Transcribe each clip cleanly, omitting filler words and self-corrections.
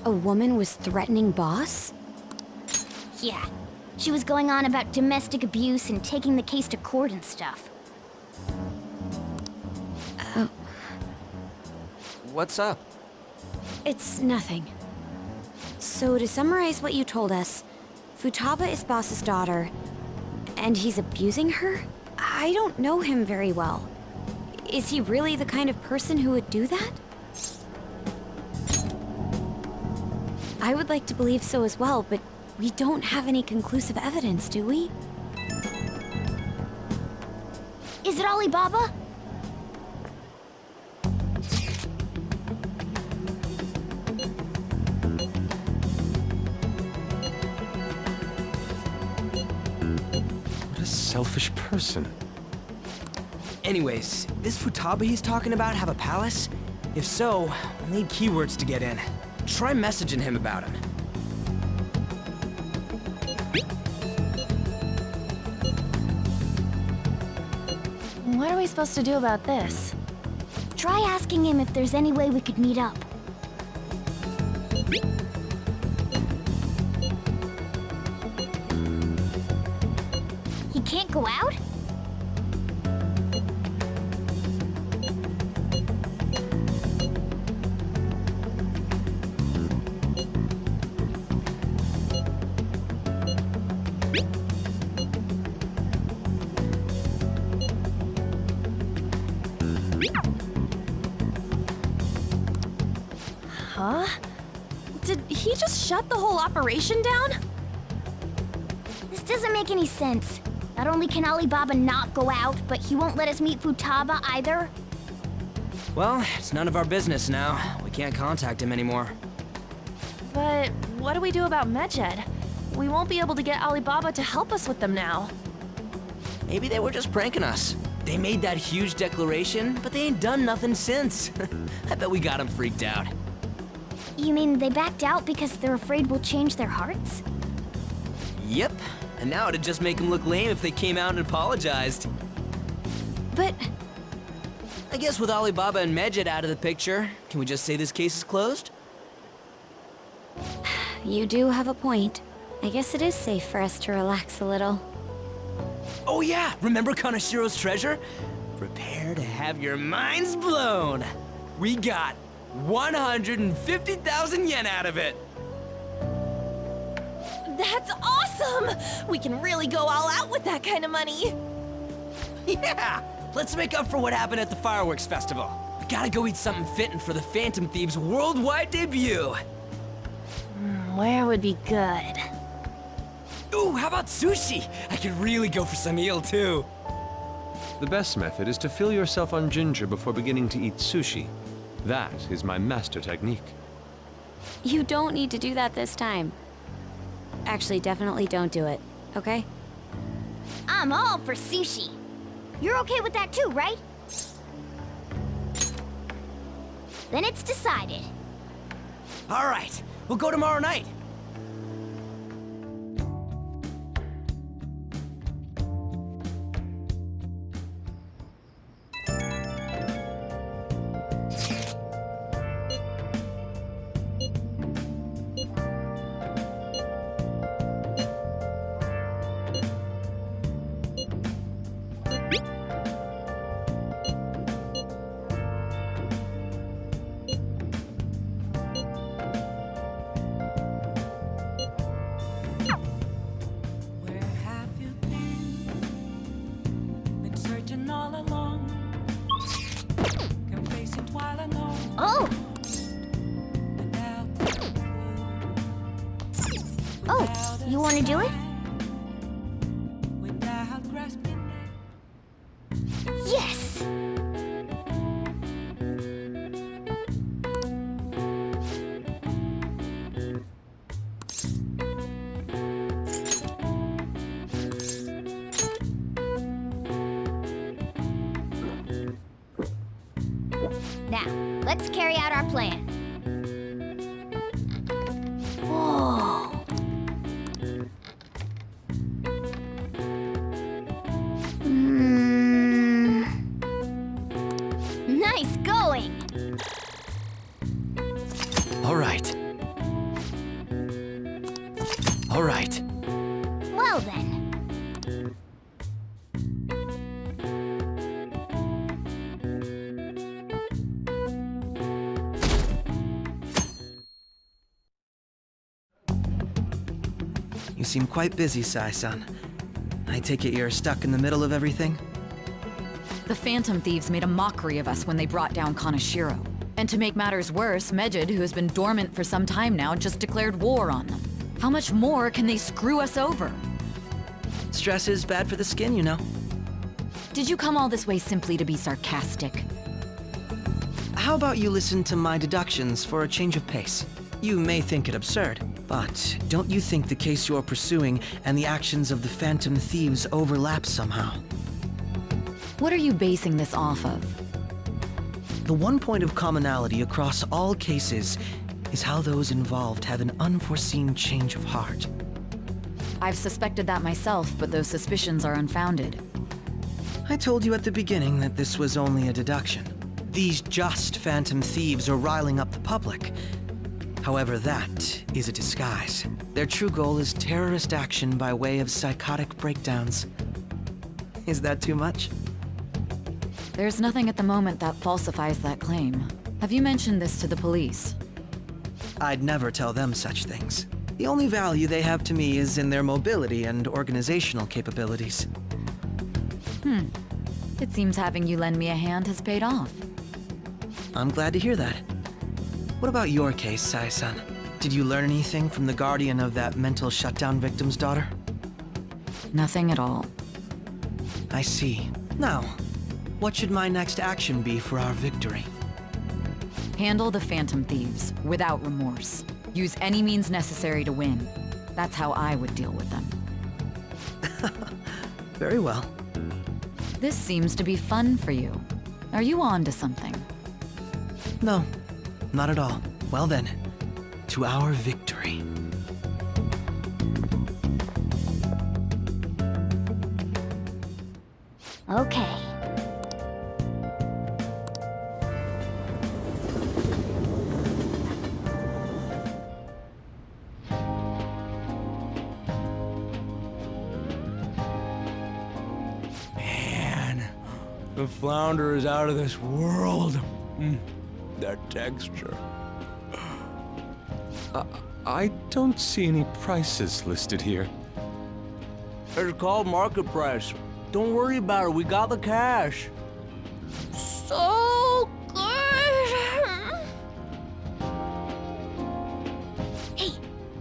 A woman was threatening Boss? Yeah. She was going on about domestic abuse and taking the case to court and stuff. What's up? It's nothing. So to summarize what you told us, Futaba is Boss's daughter, and he's abusing her? I don't know him very well. Is he really the kind of person who would do that? I would like to believe so as well, but we don't have any conclusive evidence, do we? Is it Alibaba? What a selfish person. Anyways, this Futaba he's talking about have a palace? If so, we'll need keywords to get in. Try messaging him about him. What are we supposed to do about this? Try asking him if there's any way we could meet up. He can't go out? Huh? Did he just shut the whole operation down? This doesn't make any sense. Not only can Alibaba not go out, but he won't let us meet Futaba either. Well, it's none of our business now. We can't contact him anymore. But what do we do about Medjed? We won't be able to get Alibaba to help us with them now. Maybe they were just pranking us. They made that huge declaration, but they ain't done nothing since. I bet we got them freaked out. You mean they backed out because they're afraid we'll change their hearts? Yep, and now it'd just make them look lame if they came out and apologized. But I guess with Alibaba and Medjed out of the picture, can we just say this case is closed? you do have a point. I guess it is safe for us to relax a little. Oh yeah, remember Kanashiro's treasure? Prepare to have your minds blown. We got 150,000 yen out of it. That's awesome! We can really go all out with that kind of money. Yeah, let's make up for what happened at the fireworks festival. We gotta go eat something fitting for the Phantom Thieves' worldwide debut. Where would be good? Ooh, how about sushi? I could really go for some eel too. The best method is to fill yourself on ginger before beginning to eat sushi. That is my master technique. You don't need to do that this time. Actually, definitely don't do it, okay? I'm all for sushi. You're okay with that too, right? Then it's decided. All right, we'll go tomorrow night. Where have you been? Been searching all along. Can face it while alone. Oh! Without a clue. Oh, Without a you want to do it? sign. Without grasping it. Yes! Now, let's carry out our plan. Whoa! Nice going! All right, seem quite busy, Sai-san. I take it you're stuck in the middle of everything? The Phantom Thieves made a mockery of us when they brought down Kaneshiro. And to make matters worse, Medjed, who has been dormant for some time now, just declared war on them. How much more can they screw us over? Stress is bad for the skin, you know. Did you come all this way simply to be sarcastic? How about you listen to my deductions for a change of pace? You may think it absurd, but don't you think the case you're pursuing and the actions of the Phantom Thieves overlap somehow? What are you basing this off of? The one point of commonality across all cases is how those involved have an unforeseen change of heart. I've suspected that myself, but those suspicions are unfounded. I told you at the beginning that this was only a deduction. These just Phantom Thieves are riling up the public. However, that is a disguise. Their true goal is terrorist action by way of psychotic breakdowns. Is that too much? There's nothing at the moment that falsifies that claim. Have you mentioned this to the police? I'd never tell them such things. The only value they have to me is in their mobility and organizational capabilities. It seems having you lend me a hand has paid off. I'm glad to hear that. What about your case, Sai-san? Did you learn anything from the guardian of that mental shutdown victim's daughter? Nothing at all. I see. Now, what should my next action be for our victory? Handle the Phantom Thieves, without remorse. Use any means necessary to win. That's how I would deal with them. Very well. This seems to be fun for you. Are you on to something? No, not at all. Well then, to our victory. Okay. Man, the flounder is out of this world. That texture. I don't see any prices listed here. It's called market price. Don't worry about it, we got the cash. So good! Hey,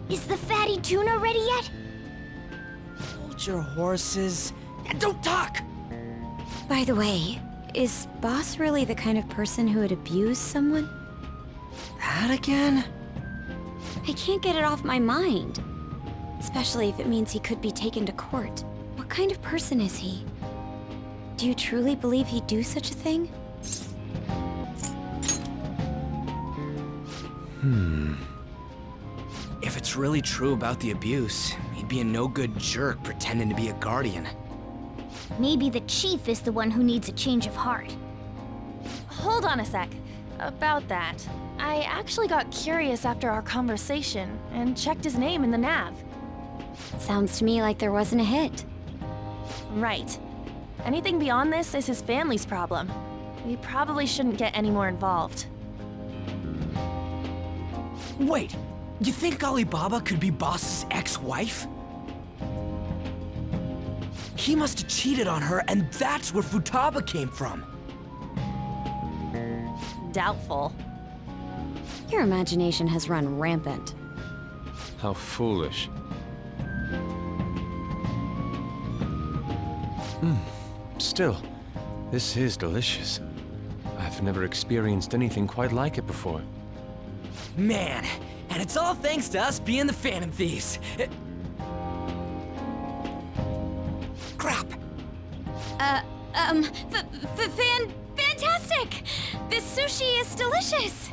is the fatty tuna ready yet? Hold your horses and don't talk! By the way, is Boss really the kind of person who would abuse someone? That again? I can't get it off my mind. Especially if it means he could be taken to court. What kind of person is he? Do you truly believe he'd do such a thing? If it's really true about the abuse, he'd be a no-good jerk pretending to be a guardian. Maybe the chief is the one who needs a change of heart. Hold on a sec. About that, I actually got curious after our conversation and checked his name in the nav. Sounds to me like there wasn't a hit. Right. Anything beyond this is his family's problem. We probably shouldn't get any more involved. Wait, you think Alibaba could be Boss's ex-wife? He must have cheated on her, and that's where Futaba came from. Doubtful. Your imagination has run rampant. How foolish. Still, this is delicious. I've never experienced anything quite like it before. Man, and it's all thanks to us being the Phantom Thieves. Crap! Fantastic! This sushi is delicious!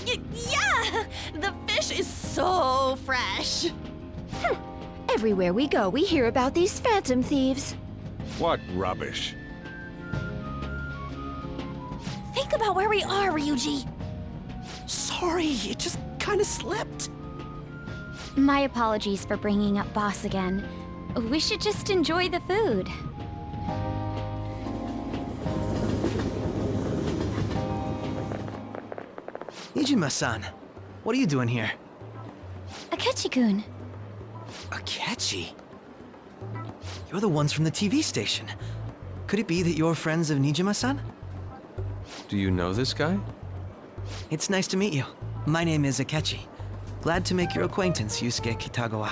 Yeah! The fish is so fresh! Everywhere we go, we hear about these Phantom Thieves. What rubbish. Think about where we are, Ryuji! Sorry, it just kinda slipped. My apologies for bringing up Boss again. We should just enjoy the food. Ijima-san, what are you doing here? Akechi-kun, Akechi? You're the ones from the TV station. Could it be that you're friends of Nijima-san? Do you know this guy? It's nice to meet you. My name is Akechi. Glad to make your acquaintance, Yusuke Kitagawa.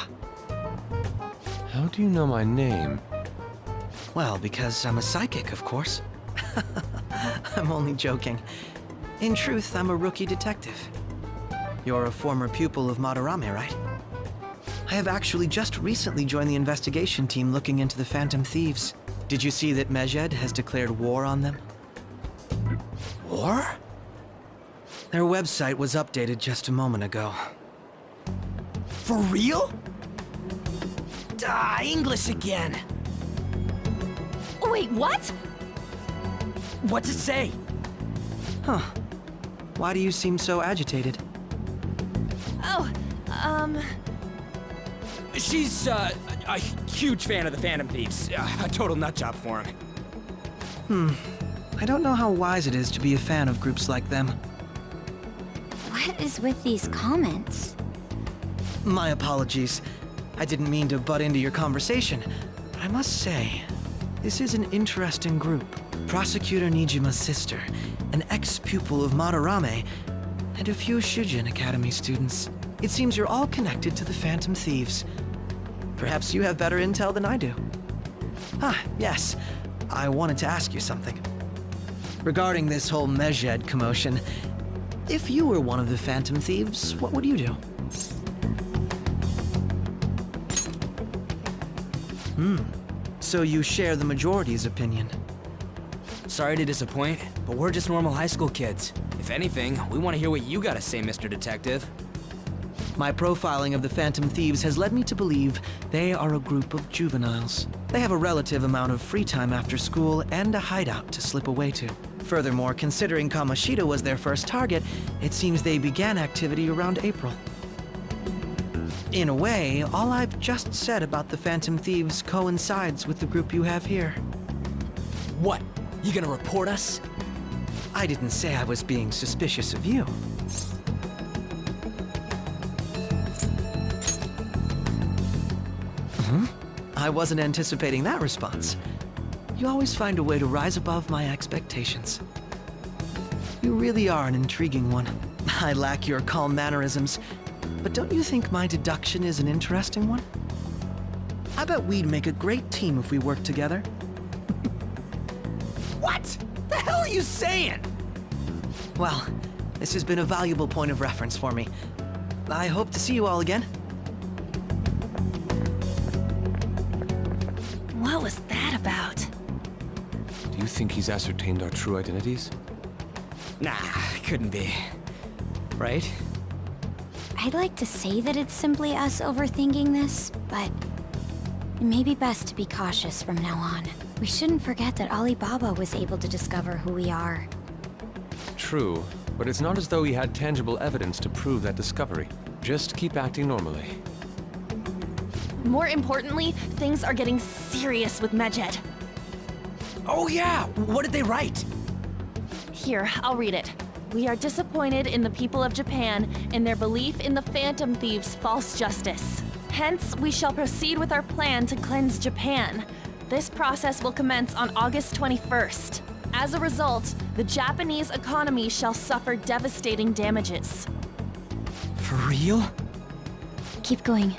How do you know my name? Well, because I'm a psychic, of course. I'm only joking. In truth, I'm a rookie detective. You're a former pupil of Madarame, right? I have actually just recently joined the investigation team looking into the Phantom Thieves. Did you see that Medjed has declared war on them? War? Their website was updated just a moment ago. For real? English again. Wait, what? What's it say? Huh. Why do you seem so agitated? Oh, She's, a huge fan of the Phantom Thieves. A total nutjob for him. I don't know how wise it is to be a fan of groups like them. What is with these comments? My apologies. I didn't mean to butt into your conversation, but I must say, this is an interesting group. Prosecutor Nijima's sister, an ex-pupil of Madarame, and a few Shujin Academy students. It seems you're all connected to the Phantom Thieves. Perhaps you have better intel than I do. Ah, yes. I wanted to ask you something. Regarding this whole Medjed commotion, if you were one of the Phantom Thieves, what would you do? So you share the majority's opinion. Sorry to disappoint, but we're just normal high school kids. If anything, we want to hear what you gotta say, Mr. Detective. My profiling of the Phantom Thieves has led me to believe they are a group of juveniles. They have a relative amount of free time after school and a hideout to slip away to. Furthermore, considering Kamoshida was their first target, it seems they began activity around April. In a way, all I've just said about the Phantom Thieves coincides with the group you have here. What? You gonna report us? I didn't say I was being suspicious of you. I wasn't anticipating that response. You always find a way to rise above my expectations. You really are an intriguing one. I lack your calm mannerisms, but don't you think my deduction is an interesting one? I bet we'd make a great team if we worked together. What? The hell are you saying? Well, this has been a valuable point of reference for me. I hope to see you all again. what was that about? Do you think he's ascertained our true identities? Nah, couldn't be. Right? I'd like to say that it's simply us overthinking this, but it may be best to be cautious from now on. We shouldn't forget that Alibaba was able to discover who we are. True, but it's not as though he had tangible evidence to prove that discovery. Just keep acting normally. More importantly, things are getting serious with Medjed. Oh yeah! What did they write? Here, I'll read it. We are disappointed in the people of Japan in their belief in the Phantom Thieves' false justice. Hence, we shall proceed with our plan to cleanse Japan. This process will commence on August 21st. As a result, the Japanese economy shall suffer devastating damages. For real? Keep going.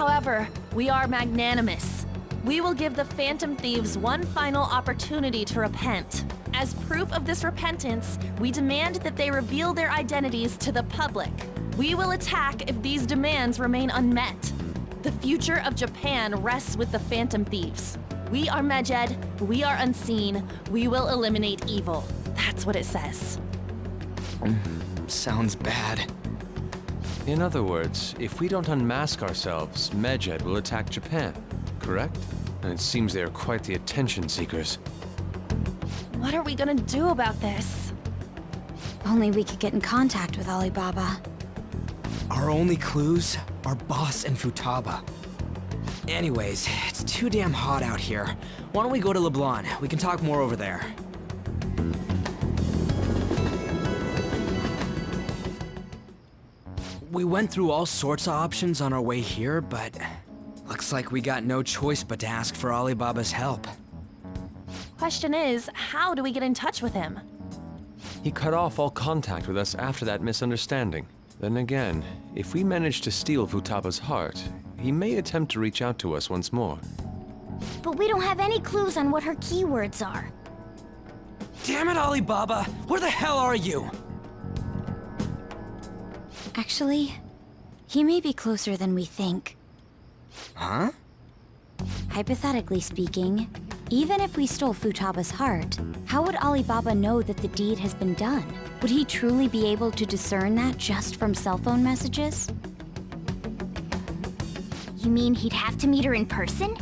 However, we are magnanimous. We will give the Phantom Thieves one final opportunity to repent. As proof of this repentance, we demand that they reveal their identities to the public. We will attack if these demands remain unmet. The future of Japan rests with the Phantom Thieves. We are Medjed, we are unseen, we will eliminate evil. That's what it says. Sounds bad. In other words, if we don't unmask ourselves, Medjed will attack Japan, correct? And it seems they are quite the attention seekers. What are we gonna do about this? Only we could get in contact with Alibaba. Our only clues are Boss and Futaba. Anyways, it's too damn hot out here. Why don't we go to Leblon? We can talk more over there. We went through all sorts of options on our way here, but looks like we got no choice but to ask for Alibaba's help. Question is, how do we get in touch with him? He cut off all contact with us after that misunderstanding. Then again, if we manage to steal Futaba's heart, he may attempt to reach out to us once more. But we don't have any clues on what her keywords are. Damn it, Alibaba! Where the hell are you? Actually, he may be closer than we think. Huh? Hypothetically speaking, even if we stole Futaba's heart, how would Alibaba know that the deed has been done? Would he truly be able to discern that just from cell phone messages? You mean he'd have to meet her in person?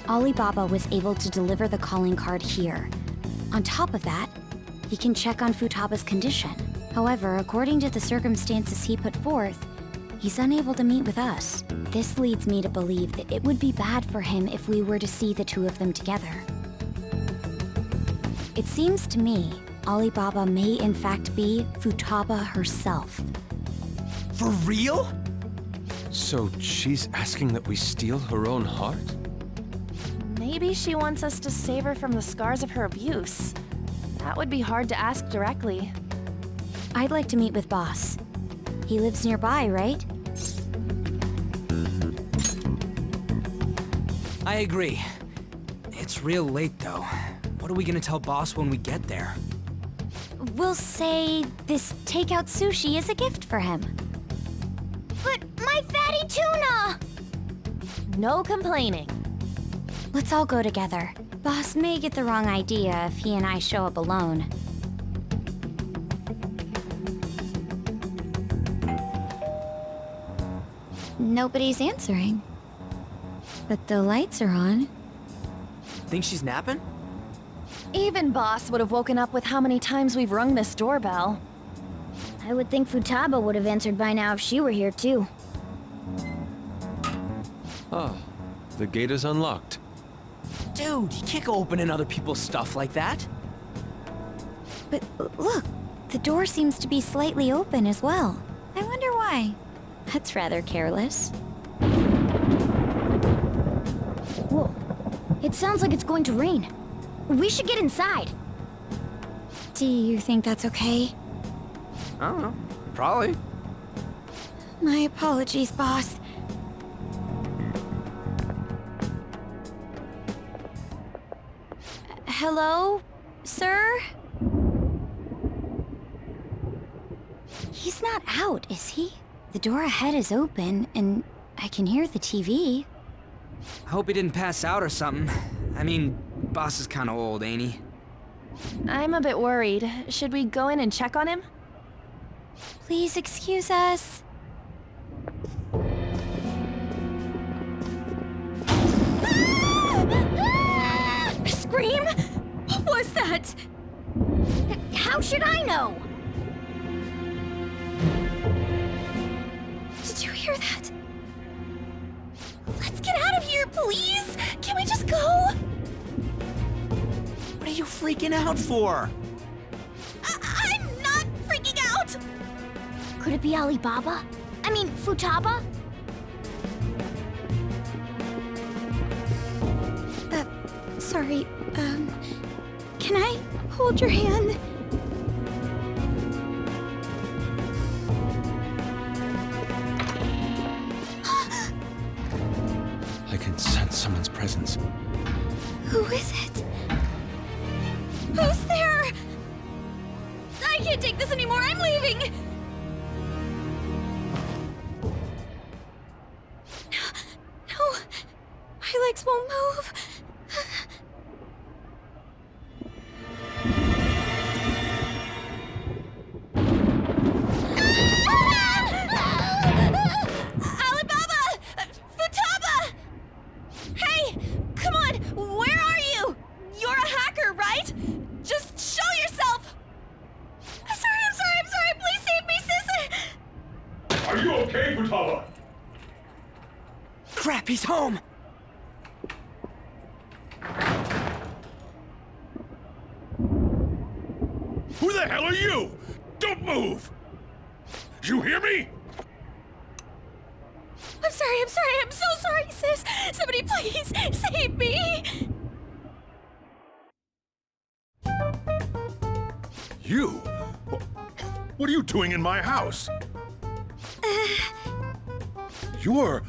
Alibaba was able to deliver the calling card here. On top of that, he can check on Futaba's condition. However, according to the circumstances he put forth, he's unable to meet with us. This leads me to believe that it would be bad for him if we were to see the two of them together. It seems to me Alibaba may in fact be Futaba herself. For real? So she's asking that we steal her own heart? Maybe she wants us to save her from the scars of her abuse. That would be hard to ask directly. I'd like to meet with Boss. He lives nearby, right? I agree. It's real late, though. What are we gonna tell Boss when we get there? We'll say this takeout sushi is a gift for him. But my fatty tuna! No complaining. Let's all go together. Boss may get the wrong idea if he and I show up alone. Nobody's answering. But the lights are on. Think she's napping? Even Boss would have woken up with how many times we've rung this doorbell. I would think Futaba would have answered by now if she were here too. Ah, the gate is unlocked. Dude, you can't go opening other people's stuff like that. But look, the door seems to be slightly open as well. I wonder why. That's rather careless. Whoa. It sounds like it's going to rain. We should get inside. Do you think that's okay? I don't know. Probably. My apologies, boss. Hello, sir? He's not out, is he? The door ahead is open, and I can hear the TV. I hope he didn't pass out or something. I mean, Boss is kinda old, ain't he? I'm a bit worried. Should we go in and check on him? Please excuse us. Scream? What was that? How should I know? Did you hear that? Let's get out of here, please! Can we just go? What are you freaking out for? I'm not freaking out! Could it be Alibaba? I mean, Futaba? Sorry, can I hold your hand? I can sense someone's presence. Who is it? Who's there? I can't take this anymore, I'm leaving! No, my legs won't move. Alibaba! Futaba! Hey! Come on! Where are you? You're a hacker, right? Just show yourself! I'm sorry! Please save me, sis! Are you okay, Futaba? Crap, he's home! Who the hell are you? Don't move! Do you hear me? I'm so sorry, sis. Somebody please save me. You? What are you doing in my house? You're...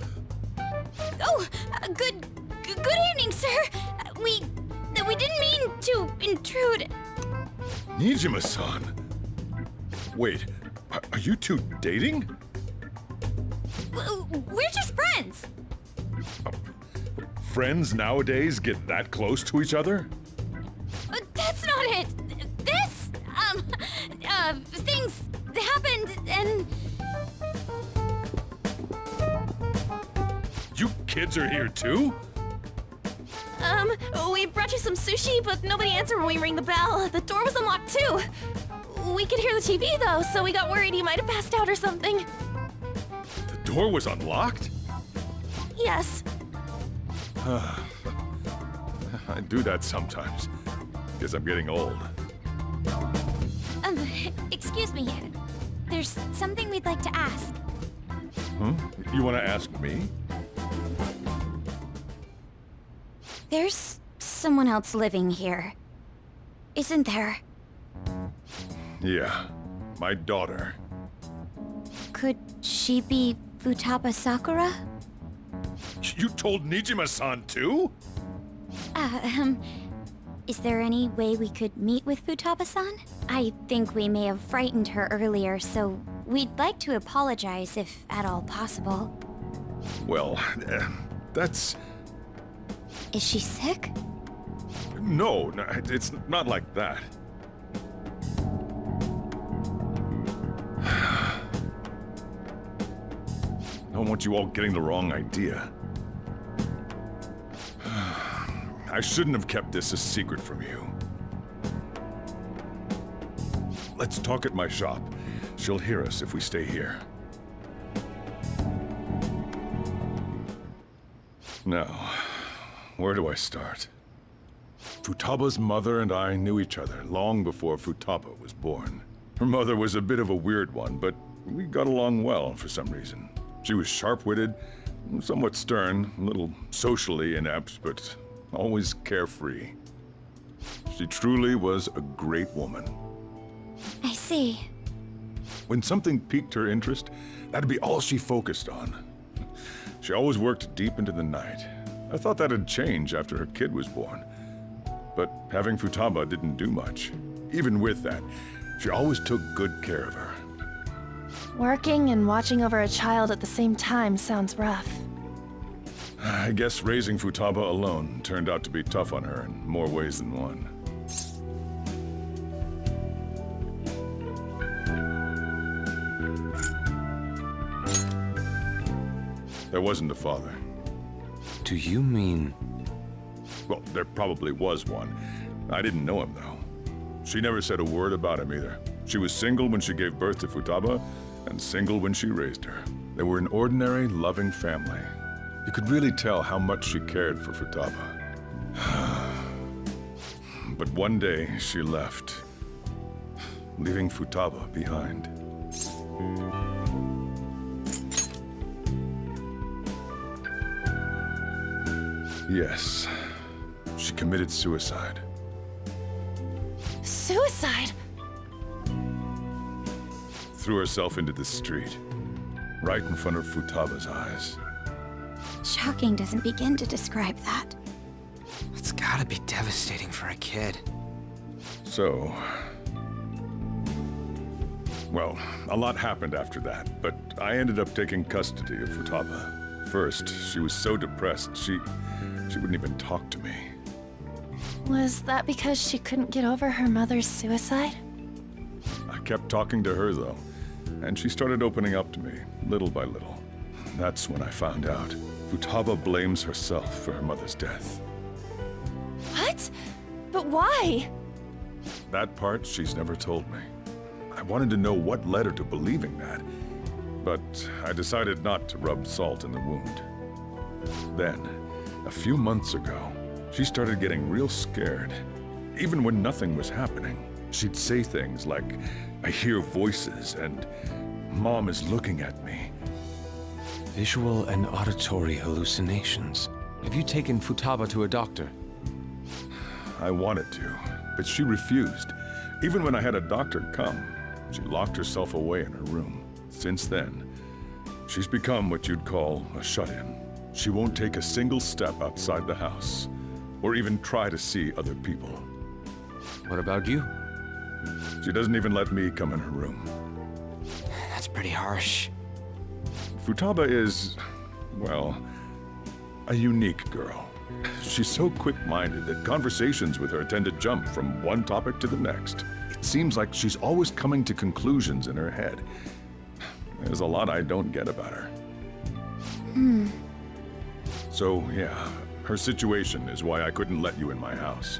Oh, good evening, sir. We didn't mean to intrude. Nijima-san. Wait, are you two dating? We're just friends. Friends nowadays get that close to each other? That's not it. This, things happened and... You kids are here too? We brought you some sushi, but nobody answered when we rang the bell. The door was unlocked too. We could hear the TV though, so we got worried you might have passed out or something. The door was unlocked? Yes. I do that sometimes. Guess I'm getting old. Excuse me. There's something we'd like to ask. Huh? You want to ask me? There's someone else living here. Isn't there? Yeah, my daughter. Could she be Futaba Sakura? You told Nijima-san too? Is there any way we could meet with Futaba-san? I think we may have frightened her earlier, so we'd like to apologize if at all possible. Well, that's... Is she sick? No, it's not like that. I don't want you all getting the wrong idea. I shouldn't have kept this a secret from you. Let's talk at my shop. She'll hear us if we stay here. Now, where do I start? Futaba's mother and I knew each other long before Futaba was born. Her mother was a bit of a weird one, but we got along well for some reason. She was sharp-witted, somewhat stern, a little socially inept, but always carefree. She truly was a great woman. I see. When something piqued her interest, that'd be all she focused on. She always worked deep into the night. I thought that'd change after her kid was born. But having Futaba didn't do much. Even with that, she always took good care of her. Working and watching over a child at the same time sounds rough. I guess raising Futaba alone turned out to be tough on her in more ways than one. There wasn't a father. Do you mean... Well, there probably was one. I didn't know him, though. She never said a word about him either. She was single when she gave birth to Futaba, and single when she raised her. They were an ordinary, loving family. You could really tell how much she cared for Futaba. But one day, she left, leaving Futaba behind. Yes, she committed suicide. Suicide? Threw herself into the street, right in front of Futaba's eyes. Shocking doesn't begin to describe that. It's gotta be devastating for a kid. So... Well, a lot happened after that, but I ended up taking custody of Futaba. First, she was so depressed, she wouldn't even talk to me. Was that because she couldn't get over her mother's suicide? I kept talking to her, though, and she started opening up to me, little by little. That's when I found out. Futaba blames herself for her mother's death. What? But why? That part she's never told me. I wanted to know what led her to believing that, but I decided not to rub salt in the wound. Then, a few months ago, she started getting real scared. Even when nothing was happening, she'd say things like, "I hear voices," and Mom is looking at me. Visual and auditory hallucinations. Have you taken Futaba to a doctor? I wanted to, but she refused. Even when I had a doctor come, she locked herself away in her room. Since then, she's become what you'd call a shut-in. She won't take a single step outside the house, or even try to see other people. What about you? She doesn't even let me come in her room. That's pretty harsh. Futaba is, well, a unique girl. She's so quick-minded that conversations with her tend to jump from one topic to the next. It seems like she's always coming to conclusions in her head. There's a lot I don't get about her. So, yeah, her situation is why I couldn't let you in my house.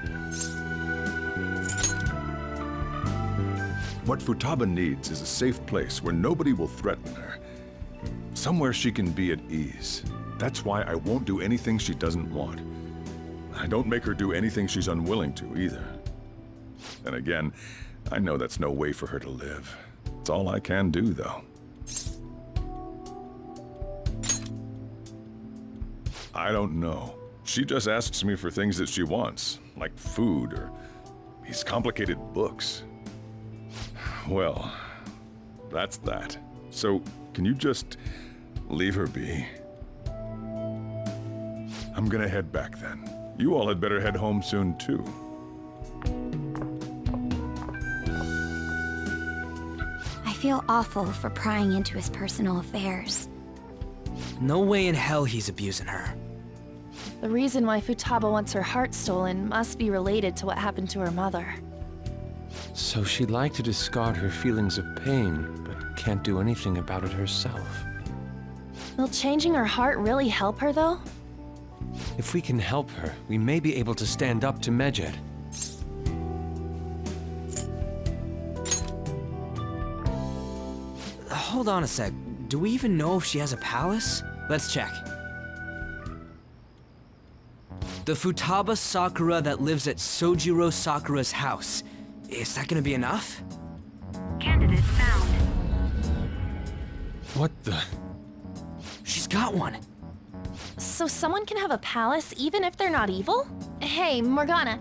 What Futaba needs is a safe place where nobody will threaten her. Somewhere she can be at ease. That's why I won't do anything she doesn't want. I don't make her do anything she's unwilling to, either. And again, I know that's no way for her to live. It's all I can do, though. I don't know. She just asks me for things that she wants, like food or these complicated books. Well, that's that. So, can you just leave her be? I'm gonna head back then. You all had better head home soon, too. I feel awful for prying into his personal affairs. No way in hell he's abusing her. The reason why Futaba wants her heart stolen must be related to what happened to her mother. So she'd like to discard her feelings of pain, but can't do anything about it herself. Will changing her heart really help her, though? If we can help her, we may be able to stand up to Medjed. Hold on a sec. Do we even know if she has a palace? Let's check. The Futaba Sakura that lives at Sojiro Sakura's house. Is that gonna be enough? Candidate found. What the? She's got one. So someone can have a palace even if they're not evil? Hey, Morgana.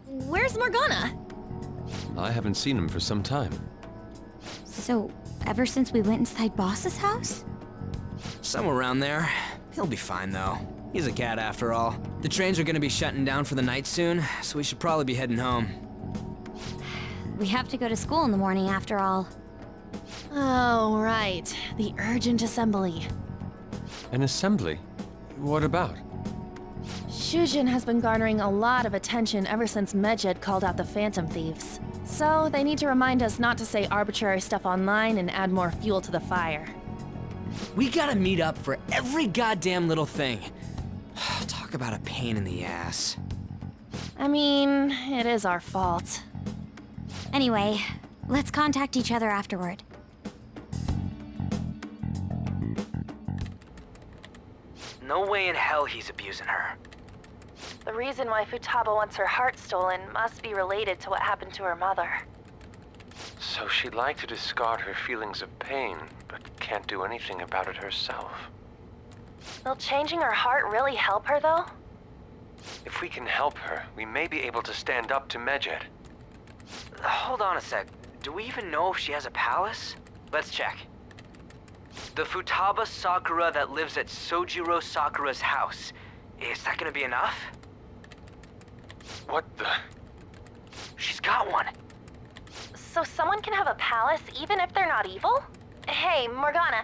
Where's Morgana? I haven't seen him for some time. So, ever since we went inside Boss's house? Somewhere around there. He'll be fine, though. He's a cat, after all. The trains are gonna be shutting down for the night soon, so we should probably be heading home. We have to go to school in the morning after all. Oh, right. The urgent assembly. An assembly? What about? Shujin has been garnering a lot of attention ever since Medjed called out the Phantom Thieves. So they need to remind us not to say arbitrary stuff online and add more fuel to the fire. We gotta meet up for every goddamn little thing. Talk about a pain in the ass. I mean, it is our fault. Anyway, let's contact each other afterward. No way in hell he's abusing her. The reason why Futaba wants her heart stolen must be related to what happened to her mother. So she'd like to discard her feelings of pain, but can't do anything about it herself. Will changing her heart really help her, though? If we can help her, we may be able to stand up to Medjed. Hold on a sec. Do we even know if she has a palace? Let's check. The Futaba Sakura that lives at Sojiro Sakura's house. Is that gonna be enough? What the? She's got one. So someone can have a palace even if they're not evil? Hey, Morgana.